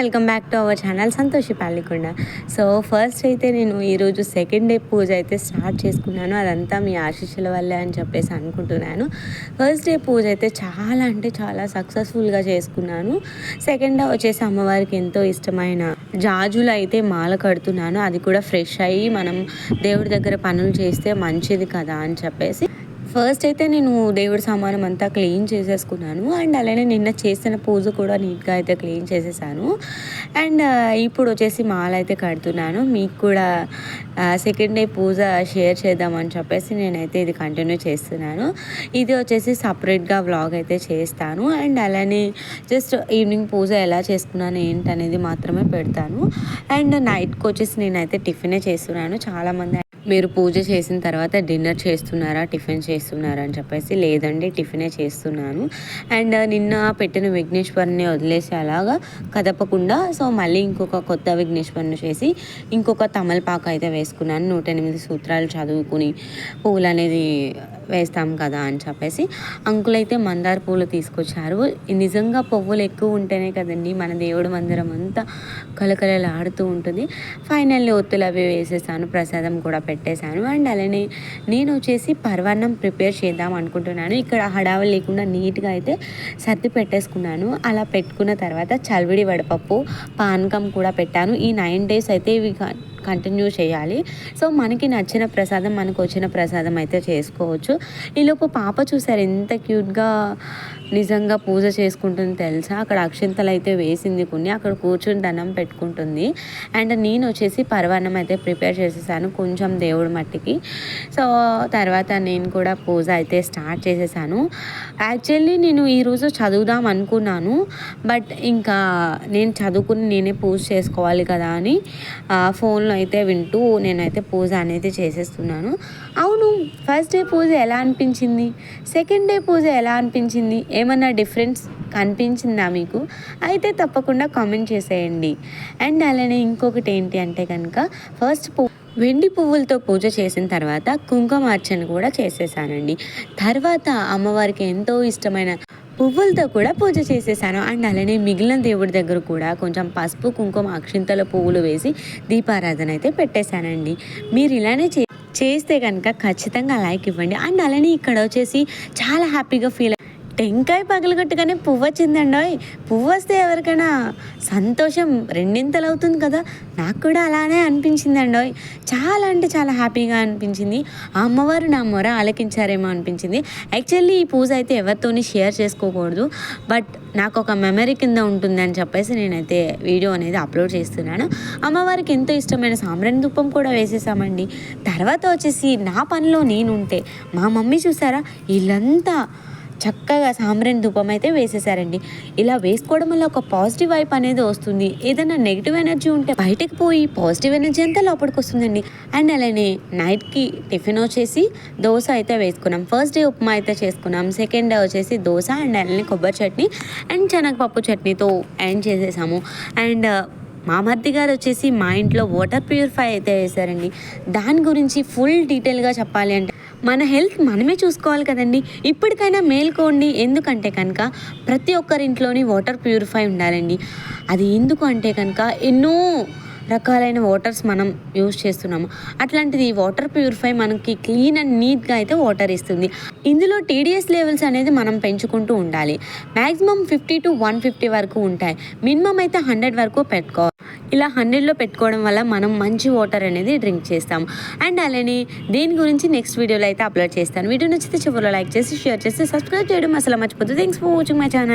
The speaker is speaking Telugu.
Welcome back to our channel Santoshi Palikonda. So first అయితే నేను ఈరోజు సెకండ్ డే పూజ అయితే స్టార్ట్ చేసుకున్నాను. అదంతా మీ ఆశీస్సుల వల్లే అని చెప్పేసి అనుకుంటున్నాను. ఫస్ట్ డే పూజ అయితే చాలా అంటే చాలా సక్సెస్ఫుల్గా చేసుకున్నాను. సెకండ్ డే వచ్చేసి అమ్మవారికి ఎంతో ఇష్టమైన జాజులు అయితే మాల కడుతున్నాను. అది కూడా ఫ్రెష్ అయ్యి మనం దేవుడి దగ్గర పనులు చేస్తే మంచిది కదా అని చెప్పేసి ఫస్ట్ అయితే నేను దేవుడి సామానం అంతా క్లీన్ చేసేసుకున్నాను. అండ్ అలానే నిన్న చేసిన పూజ కూడా నీట్గా అయితే క్లీన్ చేసేసాను. అండ్ ఇప్పుడు వచ్చేసి మాల అయితే కడుతున్నాను. మీకు కూడా సెకండ్ డే పూజ షేర్ చేద్దామని చెప్పేసి నేనైతే ఇది కంటిన్యూ చేస్తున్నాను. ఇది వచ్చేసి సపరేట్గా వ్లాగ్ అయితే చేస్తాను. అండ్ అలానే జస్ట్ ఈవినింగ్ పూజ ఎలా చేసుకున్నాను ఏంటనేది మాత్రమే పెడతాను. అండ్ నైట్కి వచ్చేసి నేనైతే టిఫినే చేస్తున్నాను. చాలామంది మీరు పూజ చేసిన తర్వాత డిన్నర్ చేస్తున్నారా, టిఫిన్ చేస్తున్నారా అని చెప్పేసి, లేదండి టిఫినే చేస్తున్నాను. అండ్ నిన్న పెట్టిన విఘ్నేశ్వరుని వదిలేసి అలాగా కదపకుండా సో మళ్ళీ ఇంకొక కొత్త విఘ్నేశ్వరుని చేసి ఇంకొక తమలపాకు అయితే వేసుకున్నాను. 108 సూత్రాలు చదువుకుని పూలు అనేది వేస్తాం కదా అని చెప్పేసి అంకుల్ అయితే మందార పూలు తీసుకొచ్చారు. నిజంగా పువ్వులు ఎక్కువ ఉంటేనే కదండి మన దేవుడు మందిరం అంతా కలకలలాడుతూ ఉంటుంది. ఫైనల్లీ ఒత్తులు అవి వేసేసాను, ప్రసాదం కూడా పెట్టేశాను. అండ్ అలానే నేను వచ్చేసి పరవాన్నం ప్రిపేర్ చేద్దాం అనుకుంటున్నాను. ఇక్కడ హడావులు లేకుండా నీట్గా అయితే సర్ది పెట్టేసుకున్నాను. అలా పెట్టుకున్న తర్వాత చల్విడి వడపప్పు పానకం కూడా పెట్టాను. ఈ 9 days అయితే ఇవి కంటిన్యూ చేయాలి. సో మనకి నచ్చిన ప్రసాదం, మనకు వచ్చిన ప్రసాదం అయితే చేసుకోవచ్చు. ఈలోపు పాప చూసారు ఎంత క్యూట్గా నిజంగా పూజ చేసుకుంటుంది తెలుసా. అక్కడ అక్షింతలు అయితే వేసింది కొన్ని, అక్కడ కూర్చుని దండం పెట్టుకుంటుంది. అండ్ నేను వచ్చేసి పరవాన్నం అయితే ప్రిపేర్ చేసేసాను కొంచెం దేవుడి మట్టికి. సో తర్వాత నేను కూడా పూజ అయితే స్టార్ట్ చేసేసాను. యాక్చువల్లీ నేను ఈరోజు చదువుదాం అనుకున్నాను, బట్ ఇంకా నేను చదువుకుని నేనే పూజ చేసుకోవాలి కదా అని ఫోన్లో అయితే వింటూ నేనైతే పూజ అనేది చేసేస్తున్నాను. అవును, ఫస్ట్ డే పూజ ఎలా అనిపించింది, సెకండ్ డే పూజ ఎలా అనిపించింది, ఏమన్నా డిఫరెన్స్ కనిపించిందా మీకు? అయితే తప్పకుండా కామెంట్ చేసేయండి. అండ్ అలానే ఇంకొకటి ఏంటి అంటే కనుక ఫస్ట్ వెండి పువ్వులతో పూజ చేసిన తర్వాత కుంకుమార్చన కూడా చేసేసానండి. తర్వాత అమ్మవారికి ఎంతో ఇష్టమైన పువ్వులతో కూడా పూజ చేసేసాను. అండ్ అలానే మిగిలిన దేవుడి దగ్గర కూడా కొంచెం పసుపు కుంకుమ అక్షింతల పువ్వులు వేసి దీపారాధన అయితే పెట్టేశానండి. మీరు ఇలానే చేస్తే కనుక ఖచ్చితంగా లైక్ ఇవ్వండి. అండ్ అలానే ఇక్కడ వచ్చేసి చాలా హ్యాపీగా ఫీల్ టెంకాయ పగలగొట్టుగానే పువ్వు వచ్చిందండి. పువ్వు వస్తే ఎవరికైనా సంతోషం రెండింతలు అవుతుంది కదా, నాకు కూడా అలానే అనిపించిందండి. చాలా అంటే చాలా హ్యాపీగా అనిపించింది. ఆ అమ్మవారు నా మొర ఆలకించారేమో అనిపించింది. యాక్చువల్లీ ఈ పూజ అయితే ఎవరితోని షేర్ చేసుకోకూడదు, బట్ నాకు ఒక మెమరీ కింద ఉంటుందని చెప్పేసి నేనైతే వీడియో అనేది అప్లోడ్ చేస్తున్నాను. అమ్మవారికి ఎంతో ఇష్టమైన సాంబ్రాణి ధూపం కూడా వేసేసామండి. తర్వాత వచ్చేసి నా పనిలో నేనుంటే మా మమ్మీ చూసారా ఇల్లంతా చక్కగా సాంబ్రాణి ధూపం అయితే వేసేసారండి. ఇలా వేసుకోవడం వల్ల ఒక పాజిటివ్ వైబ్ అనేది వస్తుంది. ఏదైనా నెగిటివ్ ఎనర్జీ ఉంటే బయటకు పోయి పాజిటివ్ ఎనర్జీ అంతా లోపలికి వస్తుందండి. అండ్ అలానే నైట్కి టిఫిన్ వచ్చేసి దోశ అయితే వేసుకున్నాం. ఫస్ట్ డే ఉప్మా అయితే చేసుకున్నాం. సెకండ్ డే వచ్చేసి దోశ అండ్ అలానే కొబ్బరి చట్నీ అండ్ శనగపప్పు చట్నీతో ఎండ్ చేసేసాము. అండ్ మా మరిది గారు వచ్చేసి మా ఇంట్లో వాటర్ ప్యూరిఫై అయితే వేశారండి. దాని గురించి ఫుల్ డీటెయిల్గా చెప్పాలి అంటే మన హెల్త్ మనమే చూసుకోవాలి కదండి. ఇప్పటికైనా మేల్కోండి. ఎందుకంటే కనుక ప్రతి ఒక్కరింట్లోని వాటర్ ప్యూరిఫై ఉండాలండి. అది ఎందుకు అంటే కనుక ఎన్నో రకాలైన వాటర్స్ మనం యూజ్ చేస్తున్నాము. అట్లాంటిది వాటర్ ప్యూరిఫై మనకి క్లీన్ అండ్ నీట్గా అయితే వాటర్ ఇస్తుంది. ఇందులో TDS లెవెల్స్ అనేది మనం పెంచుకుంటూ ఉండాలి. మ్యాక్సిమం 50 to 150 వరకు ఉంటాయి. మినిమం అయితే 100 వరకు పెట్టుకోవాలి. ఇలా 100లో పెట్టుకోవడం వల్ల మనం మంచి వాటర్ అనేది డ్రింక్ చేస్తాం. అండ్ అలానే దీని గురించి నెక్స్ట్ వీడియోలో అయితే అప్లోడ్ చేస్తాను. వీడియో నచ్చితే చివరిలో లైక్ చేసి షేర్ చేసి సబ్స్క్రైబ్ చేయడం అసలు మర్చిపోతుంది. Thanks for watching my channel.